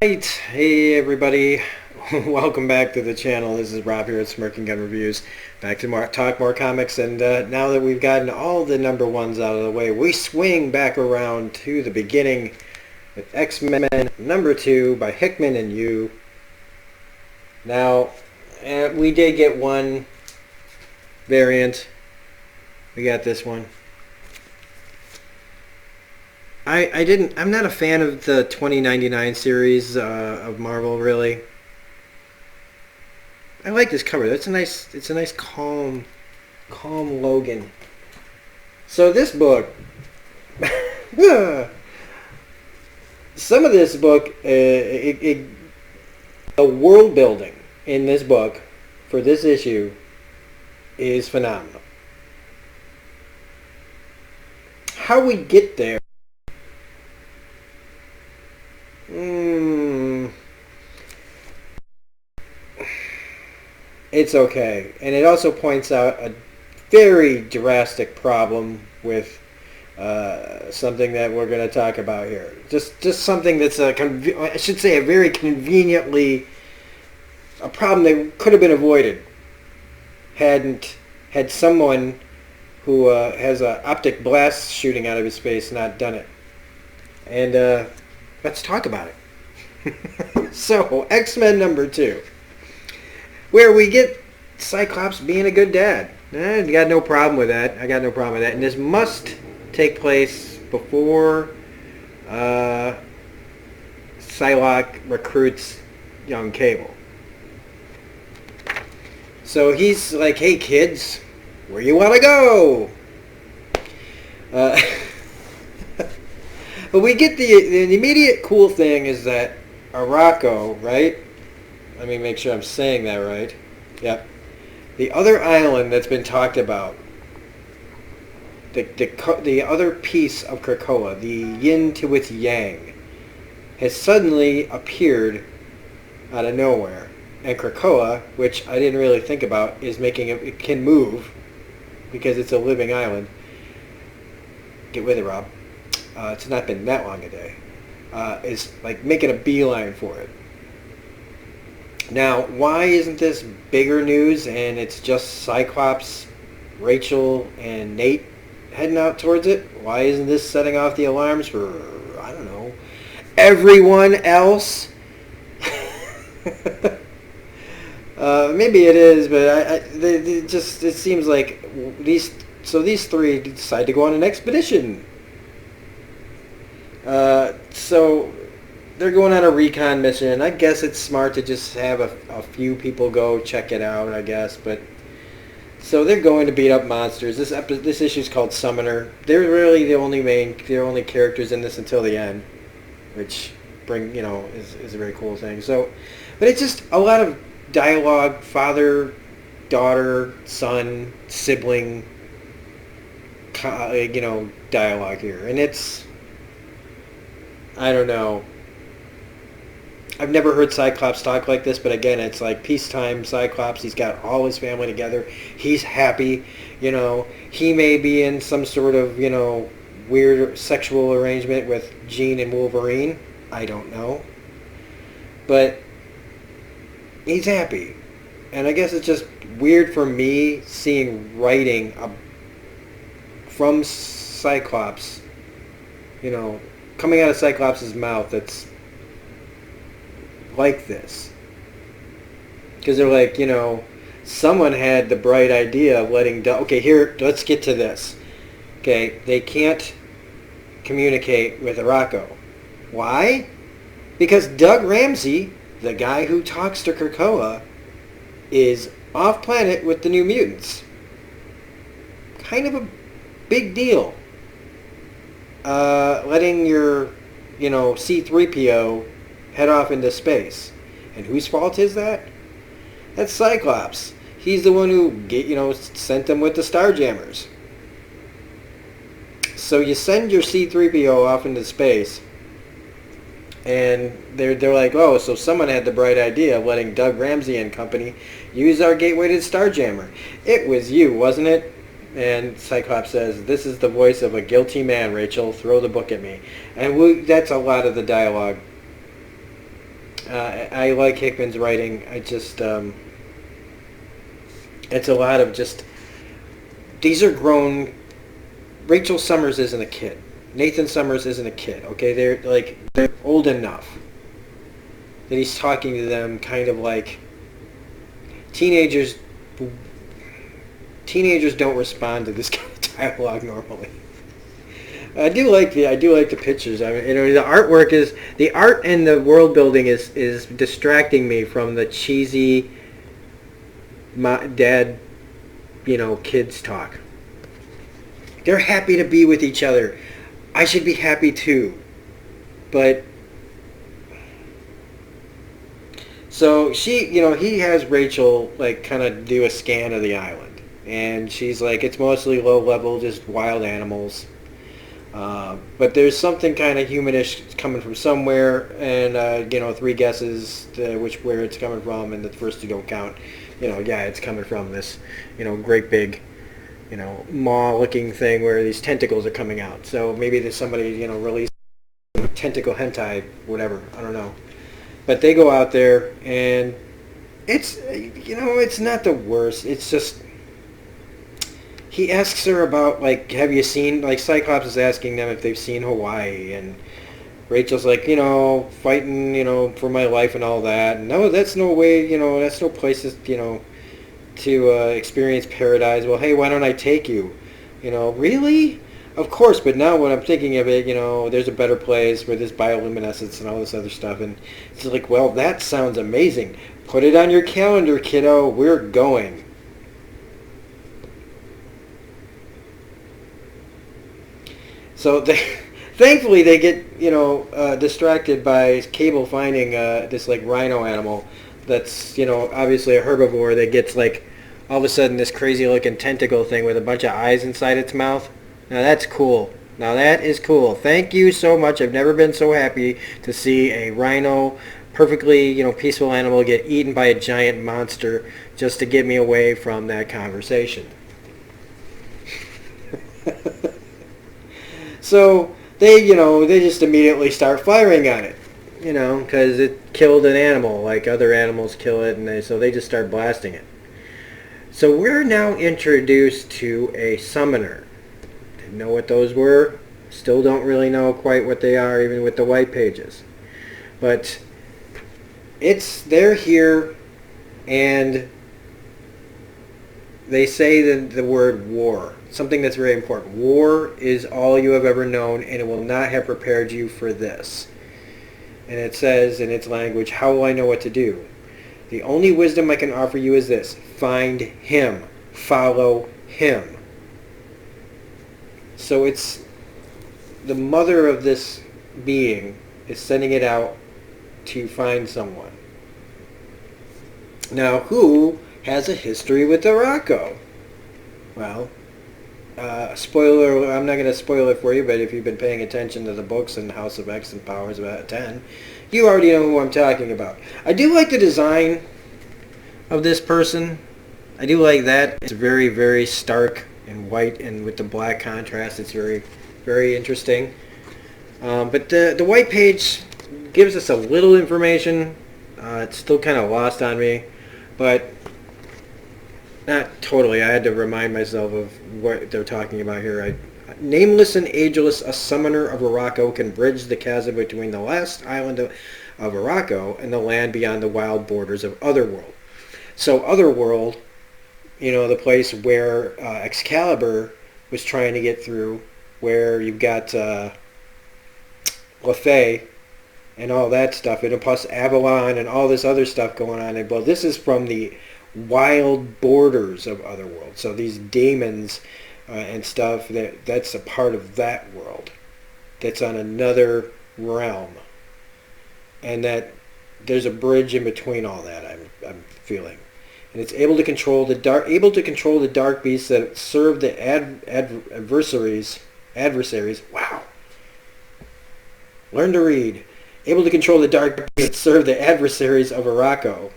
Right, hey everybody, welcome back to the channel. This is Rob here at Smirking Gun Reviews. Back to talk more comics, and now that we've gotten all the number ones out of the way, we swing back around to the beginning with X-Men #2 by Hickman and Yu. Now, we did get one variant. We got this one. I'm not a fan of the 2099 series of Marvel, really. I like this cover. It's a nice calm Logan. So this book, some of this book, the world building in this book for this issue is phenomenal. How we get there, it's okay. And it also points out a very drastic problem with something that we're going to talk about here. Just something that's I should say a very conveniently a problem that could have been avoided had someone who has an optic blast shooting out of his face not done it. And let's talk about it. So, X-Men #2, where we get Cyclops being a good dad. I got no problem with that. And this must take place before Psylocke recruits young Cable. So he's like, "Hey kids, where you want to go?" But we get the immediate cool thing is that Arakko, right? Let me make sure I'm saying that right. Yep. The other island that's been talked about, the other piece of Krakoa, the yin to its yang, has suddenly appeared out of nowhere. And Krakoa, which I didn't really think about, is making it can move because it's a living island. Get with it, Rob. It's not been that long a day. Is like making a beeline for it. Now, why isn't this bigger news and it's just Cyclops, Rachel, and Nate heading out towards it? Why isn't this setting off the alarms for, I don't know, everyone else? Maybe it is, but it seems like these three decide to go on an expedition. So they're going on a recon mission. I guess it's smart to just have a few people go check it out, I guess. But so they're going to beat up monsters. This issue is called Summoner. They're really the only characters in this until the end, which is a very cool thing. So, but it's just a lot of dialogue, father, daughter, son, sibling, dialogue here, and it's, I don't know. I've never heard Cyclops talk like this, but again, it's like peacetime Cyclops. He's got all his family together. He's happy. He may be in some sort of, weird sexual arrangement with Jean and Wolverine. I don't know. But he's happy. And I guess it's just weird for me seeing writing from Cyclops, coming out of Cyclops' mouth that's like this. Because they're like, someone had the bright idea of letting okay, here, let's get to this. Okay, they can't communicate with Arakko. Why? Because Doug Ramsey, the guy who talks to Krakoa, is off planet with the New Mutants. Kind of a big deal. Letting your, C-3PO head off into space. And whose fault is that? That's Cyclops. He's the one who, sent them with the Starjammers. So you send your C-3PO off into space, and they're like, oh, so someone had the bright idea of letting Doug Ramsey and company use our gateway to the Starjammer. It was you, wasn't it? And Cyclops says, "This is the voice of a guilty man, Rachel. Throw the book at me." And that's a lot of the dialogue I like Hickman's writing. I just it's a lot of just these are grown. Rachel Summers isn't a kid. Nathan Summers isn't a kid. Okay, they're old enough that he's talking to them kind of like teenagers. Teenagers don't respond to this kind of dialogue normally. I do like the pictures. I mean, the art and the world building is distracting me from the cheesy dad, kids talk. They're happy to be with each other. I should be happy too. But so he has Rachel like kind of do a scan of the island, and she's like, it's mostly low level, just wild animals. But there's something kind of humanish coming from somewhere, and three guesses where it's coming from, and the first two don't count. It's coming from this, great big, maw-looking thing where these tentacles are coming out. So maybe there's somebody, released tentacle hentai, whatever. I don't know. But they go out there, and it's not the worst. It's just he asks her about, like, have you seen, like, Cyclops is asking them if they've seen Hawaii, and Rachel's like, fighting, for my life and all that. And no, that's no way, that's no place, to experience paradise. Well, hey, why don't I take you? Really? Of course, but now when I'm thinking of it, there's a better place where there's bioluminescence and all this other stuff. And it's like, well, that sounds amazing. Put it on your calendar, kiddo. We're going. So thankfully they get distracted by Cable finding this like rhino animal that's obviously a herbivore that gets like all of a sudden this crazy looking tentacle thing with a bunch of eyes inside its mouth. Now that's cool. Now that is cool. Thank you so much. I've never been so happy to see a rhino, perfectly peaceful animal, get eaten by a giant monster just to get me away from that conversation. So they just immediately start firing on it, because it killed an animal like other animals kill it, and so they just start blasting it. So we're now introduced to a summoner. Didn't know what those were. Still don't really know quite what they are, even with the white pages. But they're here, and they say the word war. Something that's very important. War is all you have ever known, and it will not have prepared you for this. And it says in its language, how will I know what to do? The only wisdom I can offer you is this. Find him. Follow him. So it's the mother of this being is sending it out to find someone. Now, who has a history with Arakko? Well, spoiler, I'm not going to spoil it for you, but if you've been paying attention to the books and House of X and Powers of 10, you already know who I'm talking about. I do like the design of this person. I do like that. It's very, very stark and white, and with the black contrast, it's very, very interesting. But the white page gives us a little information. It's still kind of lost on me, but not totally. I had to remind myself of what they're talking about here. Nameless and ageless, a summoner of Arakko can bridge the chasm between the last island of Arakko and the land beyond the wild borders of Otherworld. So Otherworld, the place where Excalibur was trying to get through, where you've got LaFay and all that stuff, and plus Avalon and all this other stuff going on. And well, this is from the wild borders of Otherworld. So these demons and stuff, that's a part of that world. That's on another realm. And that there's a bridge in between all that, I'm feeling. And it's able to control the dark beasts that serve the adversaries. Wow. Learn to read. Able to control the dark beasts that serve the adversaries of Arakko.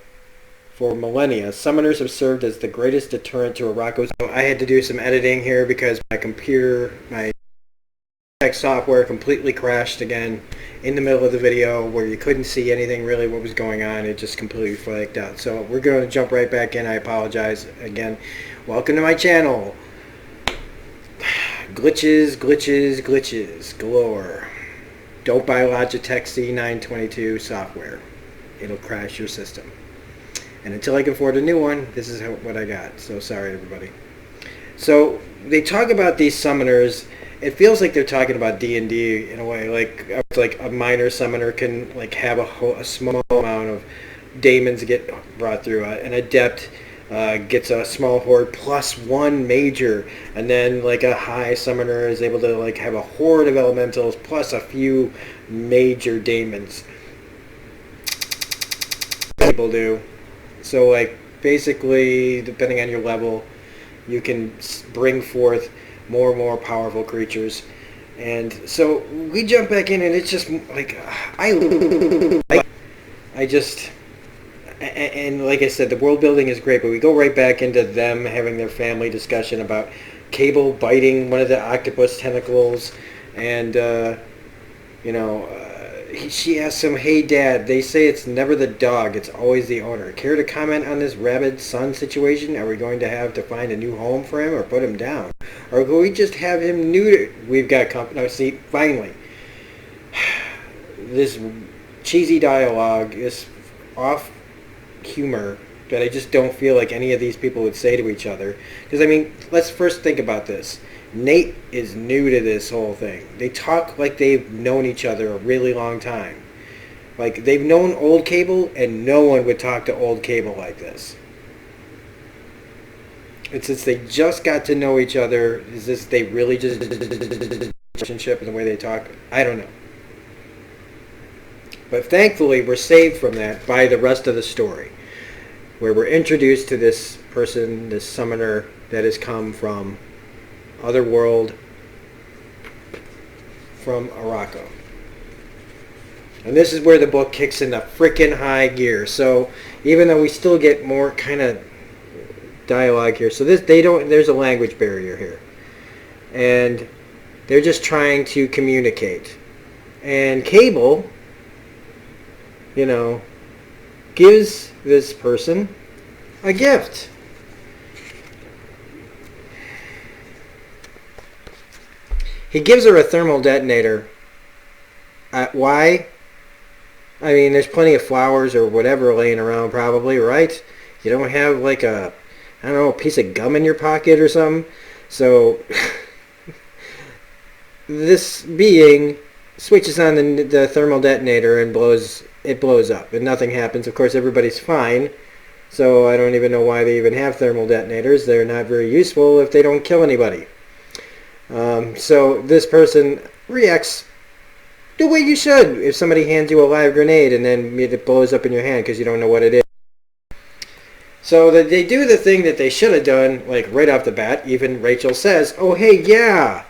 For millennia, summoners have served as the greatest deterrent to Arakko. So I had to do some editing here because my computer, my Logitech software completely crashed again in the middle of the video where you couldn't see anything really what was going on. It just completely flaked out. So we're going to jump right back in. I apologize again. Welcome to my channel. Glitches, glitches, glitches galore. Don't buy Logitech C922 software. It'll crash your system. And until I can afford a new one, this is what I got. So sorry, everybody. So they talk about these summoners. It feels like they're talking about D&D in a way. Like a minor summoner can like have a small amount of daemons get brought through. An adept gets a small horde plus one major, and then like a high summoner is able to like have a horde of elementals plus a few major daemons. People do. So like basically, depending on your level, you can bring forth more and more powerful creatures. And so we jump back in, and it's just like and like I said, the world building is great, but we go right back into them having their family discussion about Cable biting one of the octopus tentacles, and she asks him, "Hey Dad, they say it's never the dog, it's always the owner. Care to comment on this rabid son situation? Are we going to have to find a new home for him or put him down? Or can we just have him neutered?" We've got company. No, see, finally. This cheesy dialogue, this off humor that I just don't feel like any of these people would say to each other. Because, I mean, let's first think about this. Nate is new to this whole thing. They talk like they've known each other a really long time. Like, they've known old Cable, and no one would talk to old Cable like this. And since they just got to know each other, is this they really just relationship and the way they talk? I don't know. But thankfully, we're saved from that by the rest of the story, where we're introduced to this person, this summoner that has come from Otherworld, from Arakko. And this is where the book kicks into frickin' high gear. So even though we still get more kind of dialogue here, so there's a language barrier here, and they're just trying to communicate. And Cable, gives this person a gift. He gives her a thermal detonator. Why? I mean, there's plenty of flowers or whatever laying around probably, right? You don't have like a piece of gum in your pocket or something? So, this being switches on the thermal detonator and it blows up. And nothing happens. Of course, everybody's fine. So, I don't even know why they even have thermal detonators. They're not very useful if they don't kill anybody. So this person reacts the way you should if somebody hands you a live grenade and then it blows up in your hand because you don't know what it is. So they do the thing that they should have done, like right off the bat. Even Rachel says, "Oh, hey, yeah,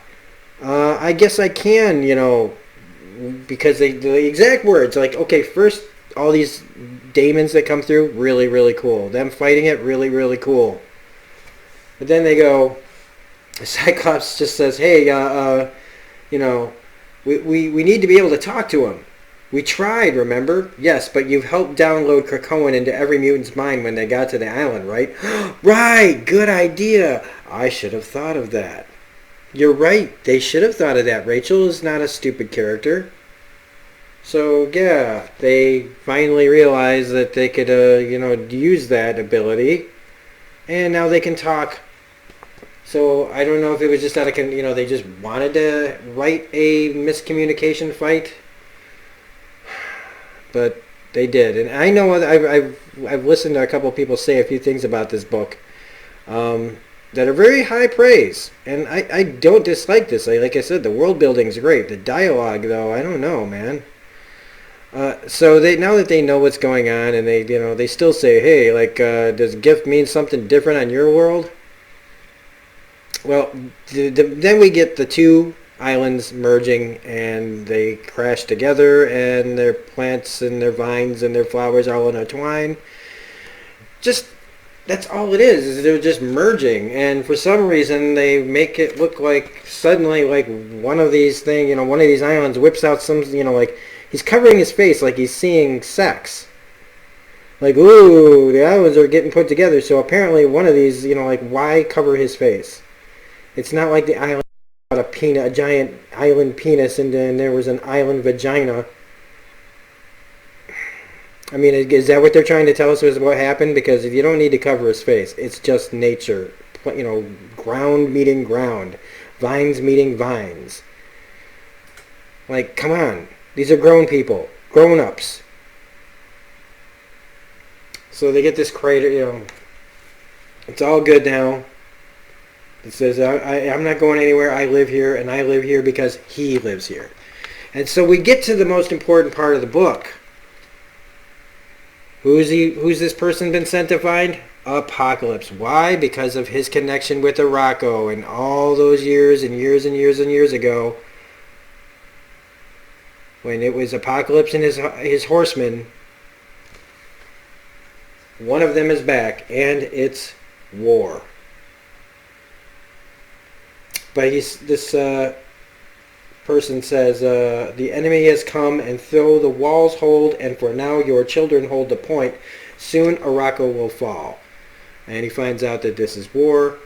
I guess I can," because the exact words, like, okay, first, all these daemons that come through, really, really cool. Them fighting it, really, really cool. But then they go, Cyclops just says, "Hey, we need to be able to talk to him. We tried, remember? Yes, but you've helped download Krakoan into every mutant's mind when they got to the island, right?" "Right, good idea. I should have thought of that." You're right. They should have thought of that. Rachel is not a stupid character. So, yeah, they finally realized that they could, use that ability. And now they can talk. So I don't know if it was just out of, they just wanted to write a miscommunication fight, but they did. And I know I've listened to a couple of people say a few things about this book that are very high praise, and I don't dislike this. Like I said, the world building is great. The dialogue, though, I don't know, man. So now that they know what's going on, and they still say, "Hey, does gift mean something different on your world?" Well, then we get the two islands merging, and they crash together, and their plants and their vines and their flowers all intertwine. Just that's all it is they're just merging, and for some reason they make it look like suddenly like one of these one of these islands whips out some, like he's covering his face like he's seeing sex. Like, ooh, the islands are getting put together. So apparently one of these, like, why cover his face? It's not like the island had a giant island penis, and then there was an island vagina. I mean, is that what they're trying to tell us is what happened? Because if you don't need to cover his face, it's just nature. Ground meeting ground. Vines meeting vines. Like, come on. These are grown people. Grown-ups. So they get this crater, it's all good now. It says, I'm not going anywhere, I live here, and I live here because he lives here. And so we get to the most important part of the book. Who's this person been sent to find? Apocalypse. Why? Because of his connection with Arakko, and all those years and years and years and years ago, when it was Apocalypse and his horsemen. One of them is back, and it's war. But this person says, the enemy has come, and though the walls hold, and for now your children hold the point, soon Arakko will fall. And he finds out that this is war.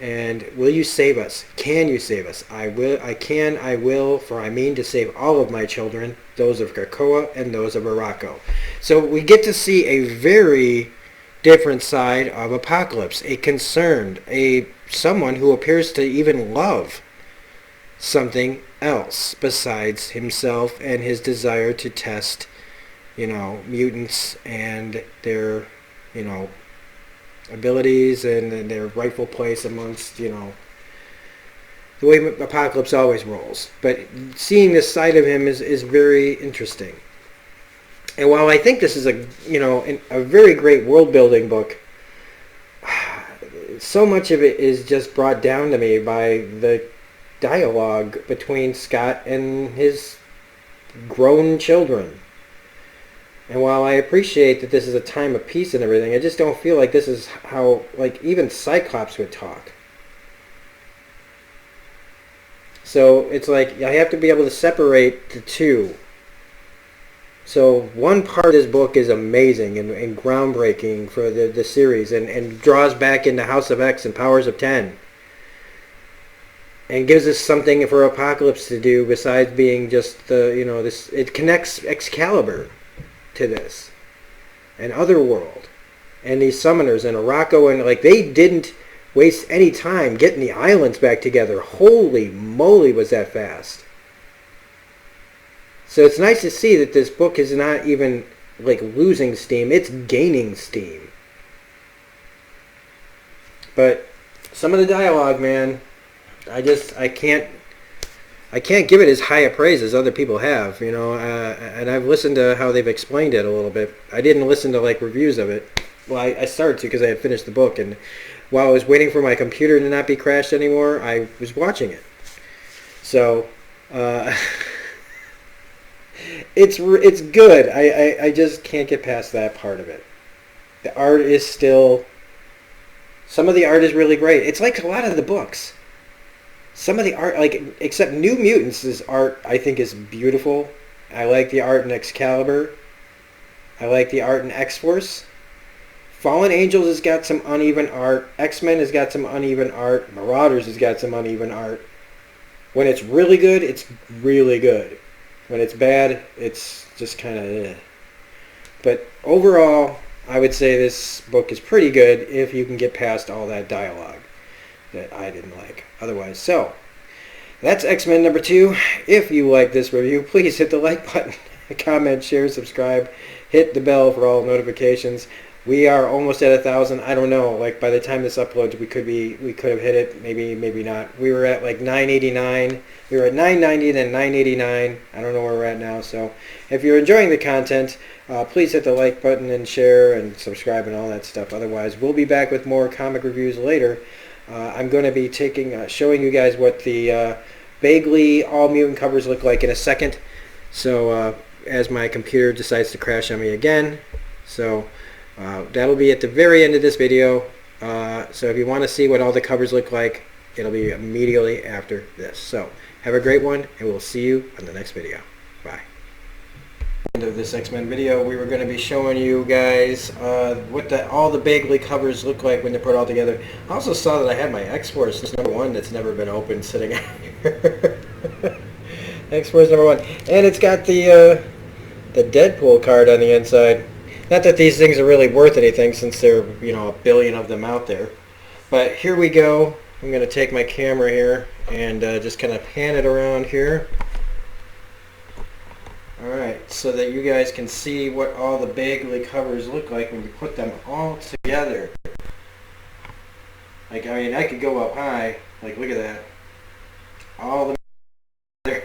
And will you save us? Can you save us? I will, for I mean to save all of my children, those of Krakoa and those of Arakko. So we get to see a very different side of Apocalypse, someone who appears to even love something else besides himself and his desire to test, mutants and their, abilities and their rightful place amongst, the way Apocalypse always rolls. But seeing this side of him is very interesting. And while I think this is a very great world-building book, so much of it is just brought down to me by the dialogue between Scott and his grown children. And while I appreciate that this is a time of peace and everything, I just don't feel like this is how, even Cyclops would talk. So it's like, I have to be able to separate the two. So one part of this book is amazing and groundbreaking for the series, and draws back into House of X and Powers of 10. And gives us something for Apocalypse to do besides being just this. It connects Excalibur to this, and Otherworld, and these summoners, and Arakko, and they didn't waste any time getting the islands back together. Holy moly, was that fast. So it's nice to see that this book is not even losing steam, it's gaining steam. But some of the dialogue, man, I can't give it as high a praise as other people have, and I've listened to how they've explained it a little bit. I didn't listen to reviews of it. Well, I started to because I had finished the book, and while I was waiting for my computer to not be crashed anymore, I was watching it. So, it's good. I just can't get past that part of it. The art is still... Some of the art is really great. It's like a lot of the books. Some of the art, except New Mutants' art, I think is beautiful. I like the art in Excalibur. I like the art in X-Force. Fallen Angels has got some uneven art. X-Men has got some uneven art. Marauders has got some uneven art. When it's really good, it's really good. When it's bad, it's just kind of eh. But overall, I would say this book is pretty good if you can get past all that dialogue that I didn't like otherwise. So, that's X-Men number 2. If you like this review, please hit the like button, comment, share, subscribe, hit the bell for all notifications. We are almost at 1,000. I don't know. By the time this uploads, we could have hit it. Maybe not. We were at 989. We were at 990, then 989. I don't know where we're at now. So, if you're enjoying the content, please hit the like button and share and subscribe and all that stuff. Otherwise, we'll be back with more comic reviews later. I'm going to be showing you guys what the Bagley All Mutant covers look like in a second. So, as my computer decides to crash on me again. So, That'll be at the very end of this video. So if you want to see what all the covers look like, it'll be immediately after this. So have a great one, and we'll see you on the next video. Bye. End of this X-Men video, we were going to be showing you guys what all the Bagley covers look like when they're put all together. I also saw that I had my X-Force #1 that's never been opened sitting out here. X-Force #1, and it's got the Deadpool card on the inside. Not that these things are really worth anything since there are, you know, a billion of them out there. But here we go. I'm going to take my camera here and just kind of pan it around here. Alright, so that you guys can see what all the Bagley covers look like when you put them all together. Like, I mean, I could go up high. Like, look at that. All the there.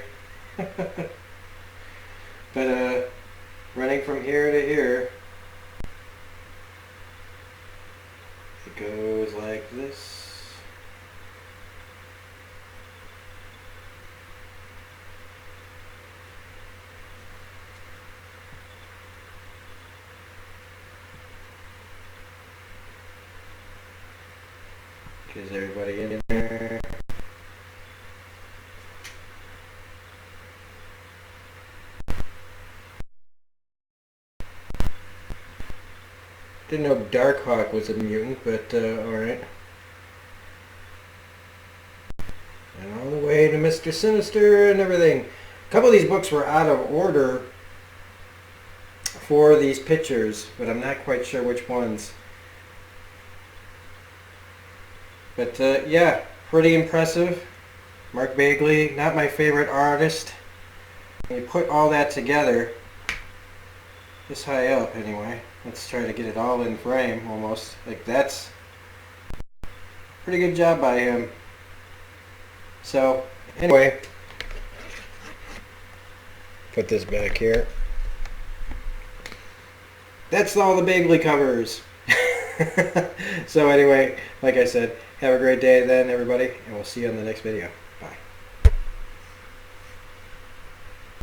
But, running from here to here, it goes like this. Is everybody in there? Didn't know Darkhawk was a mutant, but alright. And all the way to Mr. Sinister and everything. A couple of these books were out of order for these pictures, but I'm not quite sure which ones. But yeah, pretty impressive. Mark Bagley, not my favorite artist. When you put all that together, this high up anyway, let's try to get it all in frame almost. Like, that's pretty good job by him. So anyway, put this back here. That's all the Bagley covers. So anyway, like I said, have a great day then, everybody, and we'll see you on the next video.